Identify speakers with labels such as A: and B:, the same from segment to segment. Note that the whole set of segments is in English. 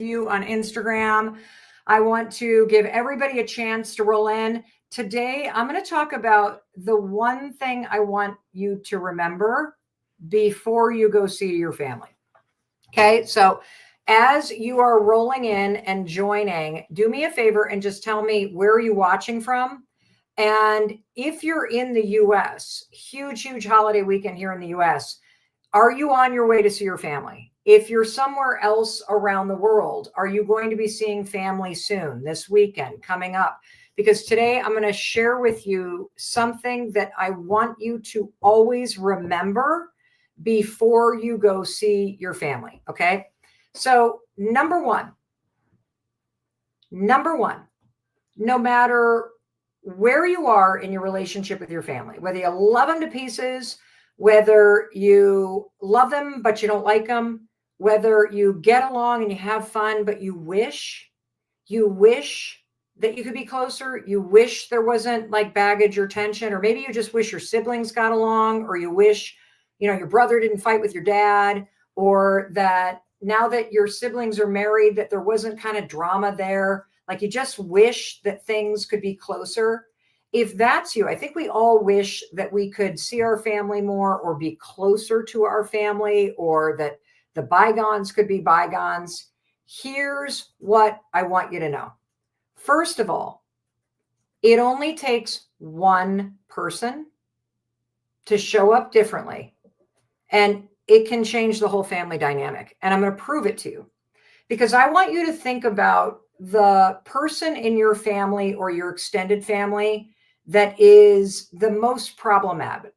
A: you on Instagram. I want to give everybody a chance to roll in. Today, I'm going to talk about the one thing I want you to remember before you go see your family. Okay, so as you are rolling in and joining, do me a favor and just tell me where are you watching from? And if you're in the US, huge holiday weekend here in the US, are you on your way to see your family? If you're somewhere else around the world, are you going to be seeing family soon, this weekend, coming up? Because today I'm going to share with you something that I want you to always remember before you go see your family. Okay. So number one, no matter where you are in your relationship with your family, whether you love them to pieces, whether you love them, but you don't like them, whether you get along and you have fun, but you wish that you could be closer. You wish there wasn't like baggage or tension, or maybe you just wish your siblings got along, or you wish, your brother didn't fight with your dad, or that now that your siblings are married, that there wasn't kind of drama there. Like you just wish that things could be closer. If that's you, I think we all wish that we could see our family more or be closer to our family, or that the bygones could be bygones. Here's what I want you to know. First of all, it only takes one person to show up differently, and it can change the whole family dynamic. And I'm going to prove it to you, because I want you to think about the person in your family or your extended family that is the most problematic.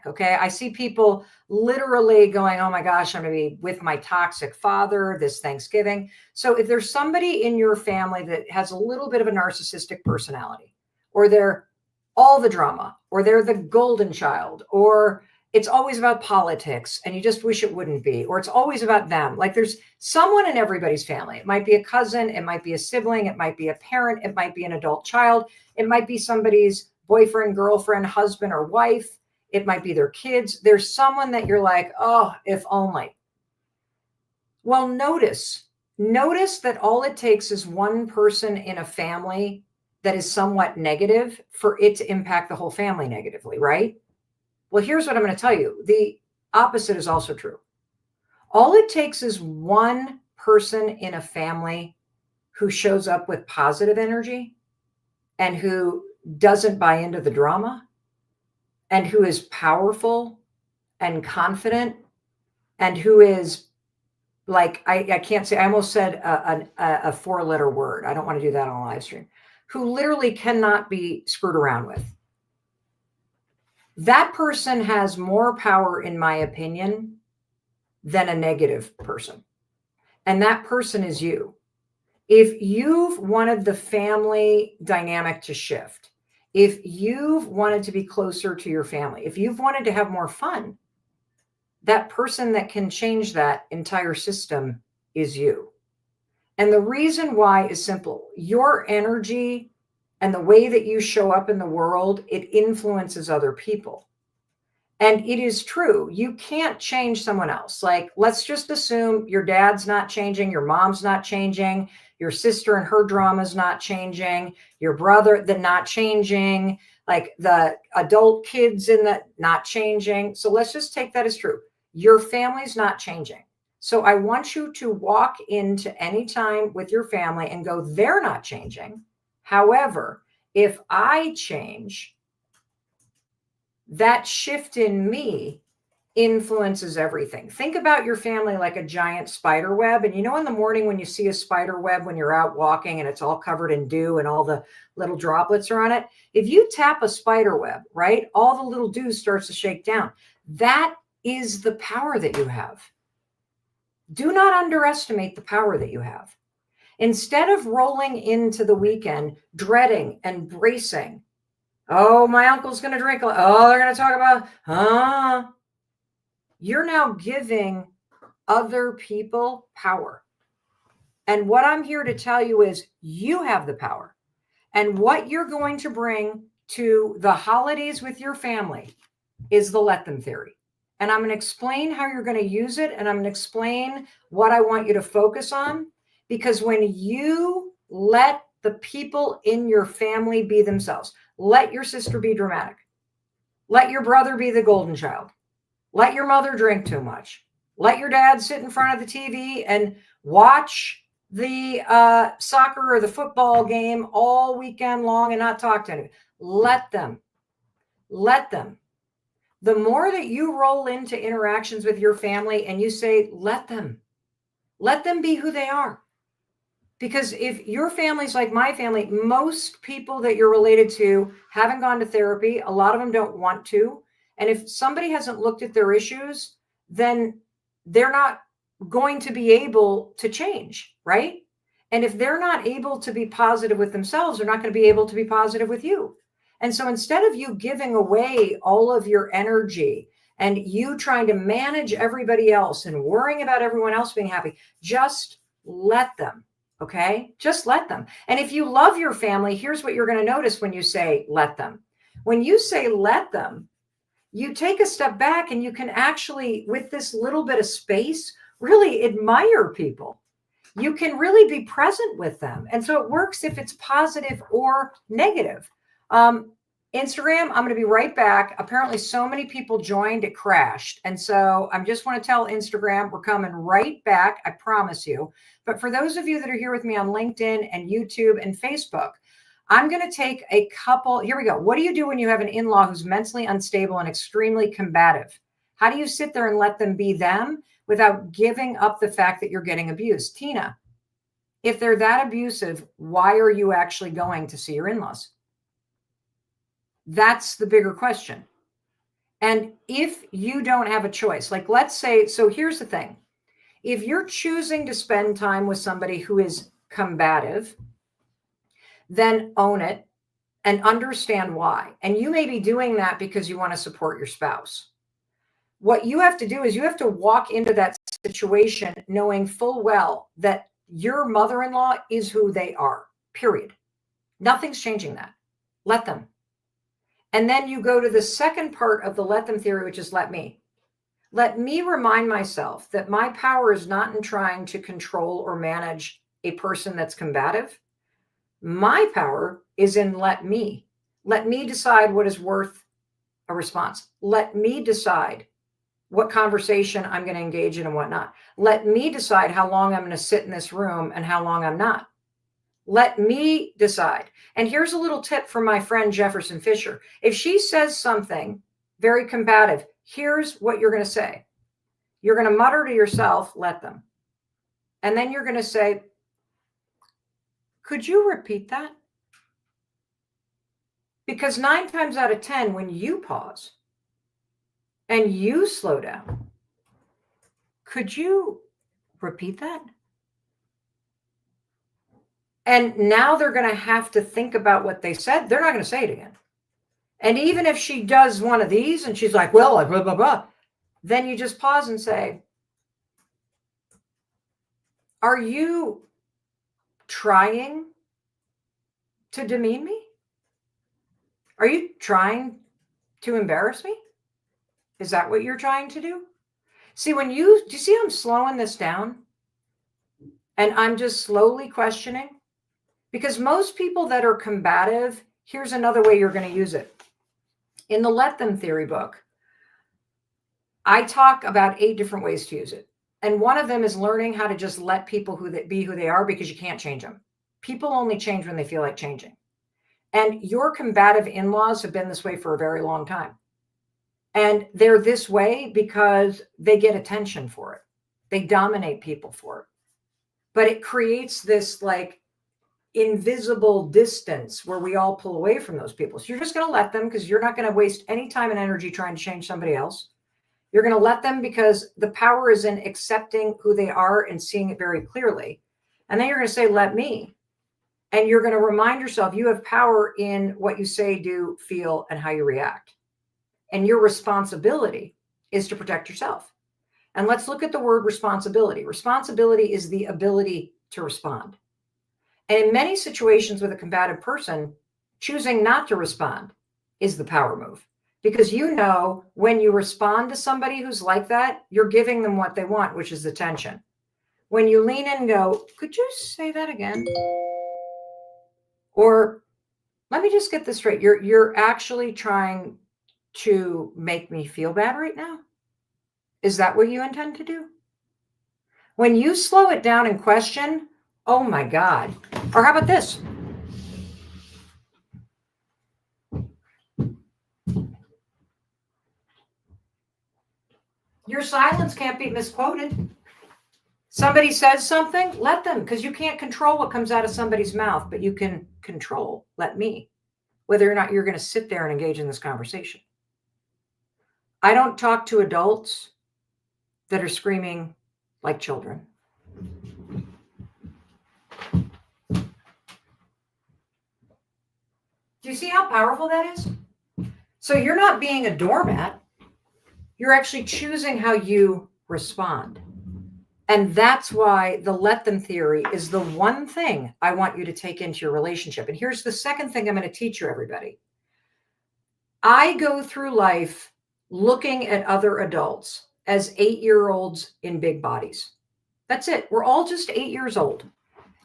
A: Okay. I see people literally going, oh my gosh, I'm going to be with my toxic father this Thanksgiving. So if there's somebody in your family that has a little bit of a narcissistic personality, or they're all the drama, or they're the golden child, or it's always about politics and you just wish it wouldn't be, or it's always about them. Like there's someone in everybody's family. It might be a cousin, it might be a sibling, it might be a parent, it might be an adult child, it might be somebody's boyfriend, girlfriend, husband, or wife, it might be their kids. There's someone that you're like, oh, if only. Well, notice that all it takes is one person in a family that is somewhat negative for it to impact the whole family negatively, right? Well, here's what I'm going to tell you. The opposite is also true. All it takes is one person in a family who shows up with positive energy and who doesn't buy into the drama and who is powerful and confident and who is like, I can't say, I almost said a 4-letter word. I don't want to do that on a live stream. Who literally cannot be screwed around with. That person has more power, in my opinion, than a negative person. And that person is you. If you've wanted the family dynamic to shift, if you've wanted to be closer to your family, if you've wanted to have more fun, that person that can change that entire system is you. And the reason why is simple. Your energy and the way that you show up in the world, it influences other people. And it is true. You can't change someone else. Like, let's just assume your dad's not changing, your mom's not changing, your sister and her drama's not changing, your brother, the not changing, like the adult kids in the not changing. So let's just take that as true. Your family's not changing. So I want you to walk into any time with your family and go, they're not changing. However, if I change, that shift in me influences everything. Think about your family like a giant spider web. And in the morning when you see a spider web, when you're out walking and it's all covered in dew and all the little droplets are on it, if you tap a spider web, right, all the little dew starts to shake down. That is the power that you have. Do not underestimate the power that you have. Instead of rolling into the weekend, dreading and bracing, oh, my uncle's going to drink. Oh, they're going to talk about, you're now giving other people power. And what I'm here to tell you is you have the power. And what you're going to bring to the holidays with your family is the let them theory. and I'm going to explain how you're going to use it. And I'm going to explain what I want you to focus on. Because when you let the people in your family be themselves, let your sister be dramatic, let your brother be the golden child, let your mother drink too much, let your dad sit in front of the TV and watch the soccer or the football game all weekend long and not talk to anyone. Let them. The more that you roll into interactions with your family and you say, let them be who they are. Because if your family's like my family, most people that you're related to haven't gone to therapy. A lot of them don't want to. And if somebody hasn't looked at their issues, then they're not going to be able to change, right? And if they're not able to be positive with themselves, they're not going to be able to be positive with you. And so instead of you giving away all of your energy and you trying to manage everybody else and worrying about everyone else being happy, just let them. Okay, just let them. And if you love your family, here's what you're going to notice when you say let them. When you say let them, you take a step back and you can actually, with this little bit of space, really admire people. You can really be present with them. And so it works if it's positive or negative. Instagram, I'm going to be right back. Apparently, so many people joined, it crashed. And so I just want to tell Instagram, we're coming right back. I promise you. But for those of you that are here with me on LinkedIn and YouTube and Facebook, I'm going to take a couple. Here we go. What do you do when you have an in-law who's mentally unstable and extremely combative? How do you sit there and let them be them without giving up the fact that you're getting abused? Tina, if they're that abusive, why are you actually going to see your in-laws? That's the bigger question. And if you don't have a choice, like let's say, so here's the thing. If you're choosing to spend time with somebody who is combative, then own it and understand why. And you may be doing that because you want to support your spouse. What you have to do is you have to walk into that situation knowing full well that your mother-in-law is who they are, period. Nothing's changing that. Let them. And then you go to the second part of the let them theory, which is let me. Let me remind myself that my power is not in trying to control or manage a person that's combative. My power is in let me. Let me decide what is worth a response. Let me decide what conversation I'm going to engage in and what not. Let me decide how long I'm going to sit in this room and how long I'm not. Let me decide. And here's a little tip from my friend Jefferson Fisher. If she says something very combative, here's what you're going to say. You're going to mutter to yourself, let them. And then you're going to say, could you repeat that? Because 9 times out of 10, when you pause and you slow down, could you repeat that? And now they're going to have to think about what they said. They're not going to say it again. And even if she does one of these and she's like, well, blah, blah, blah, then you just pause and say, are you trying to demean me? Are you trying to embarrass me? Is that what you're trying to do? See, do you see I'm slowing this down? And I'm just slowly questioning? Because most people that are combative, here's another way you're going to use it. In the Let Them Theory book, I talk about 8 different ways to use it. And one of them is learning how to just let people be who they are, because you can't change them. People only change when they feel like changing. And your combative in-laws have been this way for a very long time. And they're this way because they get attention for it. They dominate people for it. But it creates this like invisible distance where we all pull away from those people. So you're just going to let them because you're not going to waste any time and energy trying to change somebody else. You're going to let them because the power is in accepting who they are and seeing it very clearly. And then you're going to say, let me. And you're going to remind yourself you have power in what you say, do, feel, and how you react. And your responsibility is to protect yourself. And let's look at the word responsibility. Responsibility is the ability to respond. And in many situations with a combative person, choosing not to respond is the power move. Because when you respond to somebody who's like that, you're giving them what they want, which is attention. When you lean in and go, could you say that again? Or let me just get this straight. You're actually trying to make me feel bad right now? Is that what you intend to do? When you slow it down and question, oh my God. Or how about this? Your silence can't be misquoted. Somebody says something, let them, because you can't control what comes out of somebody's mouth, but you can control, let me, whether or not you're going to sit there and engage in this conversation. I don't talk to adults that are screaming like children. Do you see how powerful that is? So you're not being a doormat. You're actually choosing how you respond. And that's why the let them theory is the one thing I want you to take into your relationship. And here's the second thing I'm going to teach you, everybody. I go through life looking at other adults as 8-year-olds in big bodies. That's it. We're all just 8 years old.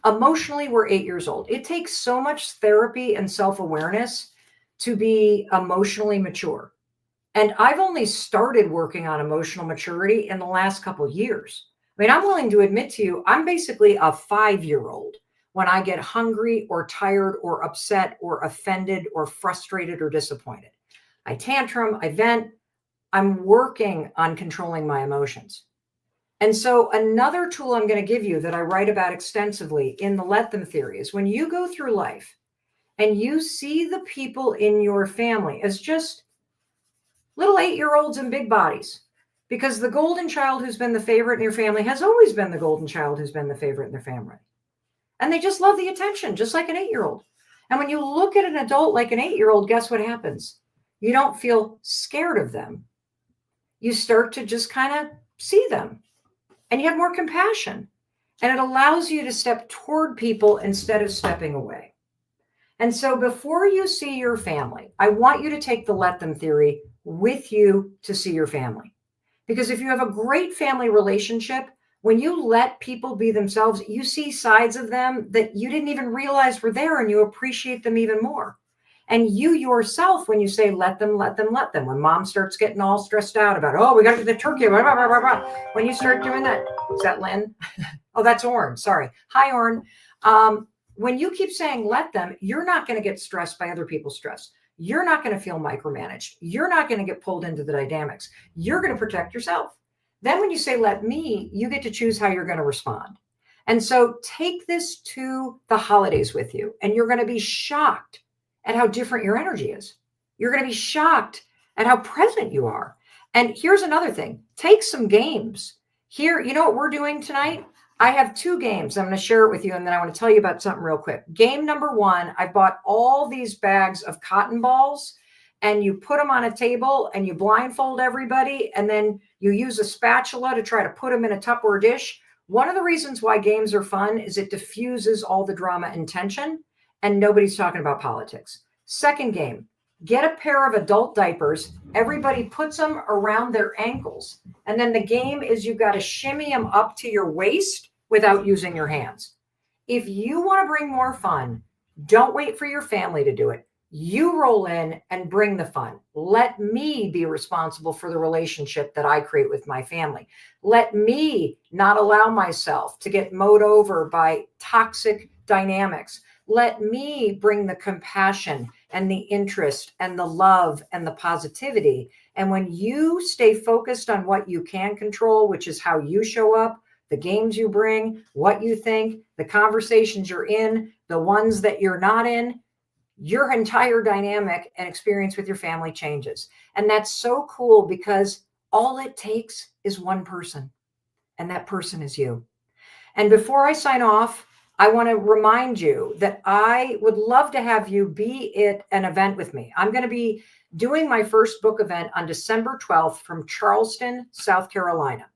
A: Emotionally, we're 8 years old. It takes so much therapy and self-awareness to be emotionally mature. And I've only started working on emotional maturity in the last couple of years. I mean, I'm willing to admit to you, I'm basically a 5-year-old when I get hungry or tired or upset or offended or frustrated or disappointed. I tantrum, I vent. I'm working on controlling my emotions. And so another tool I'm going to give you that I write about extensively in the Let Them theory is when you go through life and you see the people in your family as just little 8-year-olds in big bodies, because the golden child who's been the favorite in your family has always been the golden child who's been the favorite in their family. And they just love the attention, just like an 8-year-old. And when you look at an adult like an 8-year-old, guess what happens? You don't feel scared of them. You start to just kind of see them and you have more compassion. And it allows you to step toward people instead of stepping away. And so before you see your family, I want you to take the Let Them theory with you to see your family. Because if you have a great family relationship, when you let people be themselves, you see sides of them that you didn't even realize were there and you appreciate them even more. And you yourself, when you say, let them, let them, let them, when mom starts getting all stressed out about, oh, we got to get the turkey, blah, blah, blah, blah, blah. When you start doing that, is that Lynn? Oh, that's Orn. Sorry. Hi, Orn. When you keep saying, let them, you're not going to get stressed by other people's stress. You're not going to feel micromanaged. You're not going to get pulled into the dynamics. You're going to protect yourself. Then when you say, let me, you get to choose how you're going to respond. And so take this to the holidays with you, and you're going to be shocked at how different your energy is. You're going to be shocked at how present you are. And here's another thing. Take some games. Here, you know what we're doing tonight? I have 2 games. I'm going to share it with you, and then I want to tell you about something real quick. Game number 1, I bought all these bags of cotton balls, and you put them on a table, and you blindfold everybody, and then you use a spatula to try to put them in a Tupperware dish. One of the reasons why games are fun is it diffuses all the drama and tension, and nobody's talking about politics. Second game, get a pair of adult diapers. Everybody puts them around their ankles. And then the game is you've got to shimmy them up to your waist without using your hands. If you want to bring more fun, don't wait for your family to do it. You roll in and bring the fun. Let me be responsible for the relationship that I create with my family. Let me not allow myself to get mowed over by toxic dynamics. Let me bring the compassion and the interest and the love and the positivity. And when you stay focused on what you can control, which is how you show up, the games you bring, what you think, the conversations you're in, the ones that you're not in, your entire dynamic and experience with your family changes. And that's so cool because all it takes is one person, and that person is you. And before I sign off, I want to remind you that I would love to have you be at an event with me. I'm going to be doing my first book event on December 12th from Charleston, South Carolina.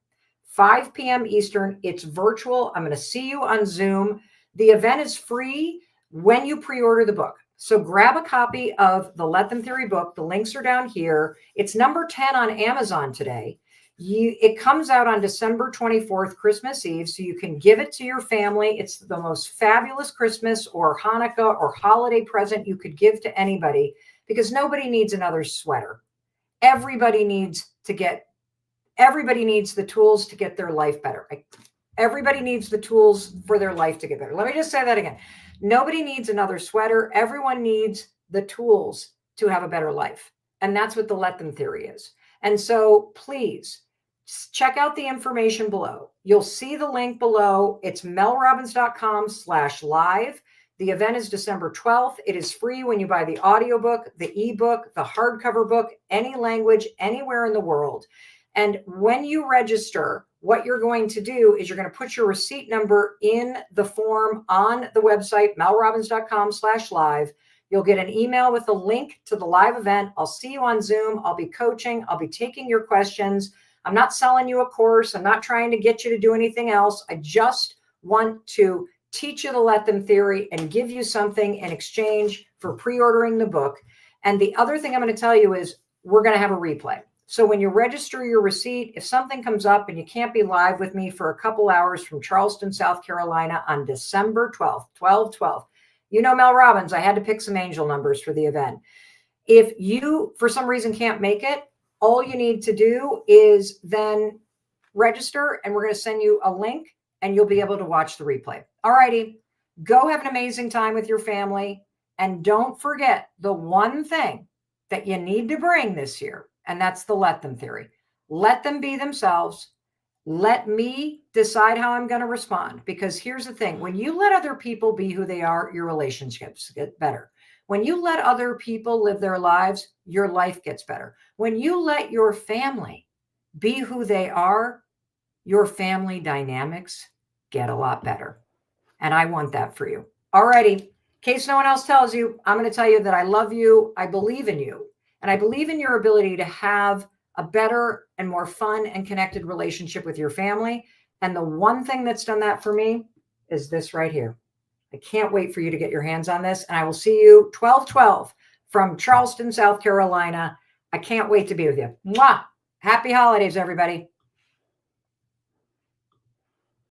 A: 5 p.m. Eastern. It's virtual. I'm going to see you on Zoom. The event is free when you pre-order the book. So grab a copy of the Let Them Theory book. The links are down here. It's number 10 on Amazon today. It comes out on December 24th, Christmas Eve, so you can give it to your family. It's the most fabulous Christmas or Hanukkah or holiday present you could give to anybody, because nobody needs another sweater. Everybody needs the tools to get their life better. Everybody needs the tools for their life to get better. Let me just say that again. Nobody needs another sweater. Everyone needs the tools to have a better life. And that's what the Let Them Theory is. And so please check out the information below. You'll see the link below. It's melrobbins.com/live. The event is December 12th. It is free when you buy the audiobook, the ebook, the hardcover book, any language, anywhere in the world. And when you register, what you're going to do is you're going to put your receipt number in the form on the website, melrobbins.com/live. You'll get an email with a link to the live event. I'll see you on Zoom. I'll be coaching. I'll be taking your questions. I'm not selling you a course. I'm not trying to get you to do anything else. I just want to teach you the Let Them Theory and give you something in exchange for pre-ordering the book. And the other thing I'm going to tell you is we're going to have a replay. So when you register your receipt, if something comes up and you can't be live with me for a couple hours from Charleston, South Carolina on December 12th, 12/12, you know Mel Robbins, I had to pick some angel numbers for the event. If you, for some reason, can't make it, all you need to do is then register, and we're going to send you a link, and you'll be able to watch the replay. All righty. Go have an amazing time with your family. And don't forget the one thing that you need to bring this year, and that's the Let Them Theory. Let them be themselves. Let me decide how I'm going to respond. Because here's the thing. When you let other people be who they are, your relationships get better. When you let other people live their lives, your life gets better. When you let your family be who they are, your family dynamics get a lot better. And I want that for you. All righty. In case no one else tells you, I'm going to tell you that I love you. I believe in you. And I believe in your ability to have a better and more fun and connected relationship with your family. And the one thing that's done that for me is this right here. I can't wait for you to get your hands on this. And I will see you 12/12 from Charleston, South Carolina. I can't wait to be with you. Mwah! Happy holidays, everybody.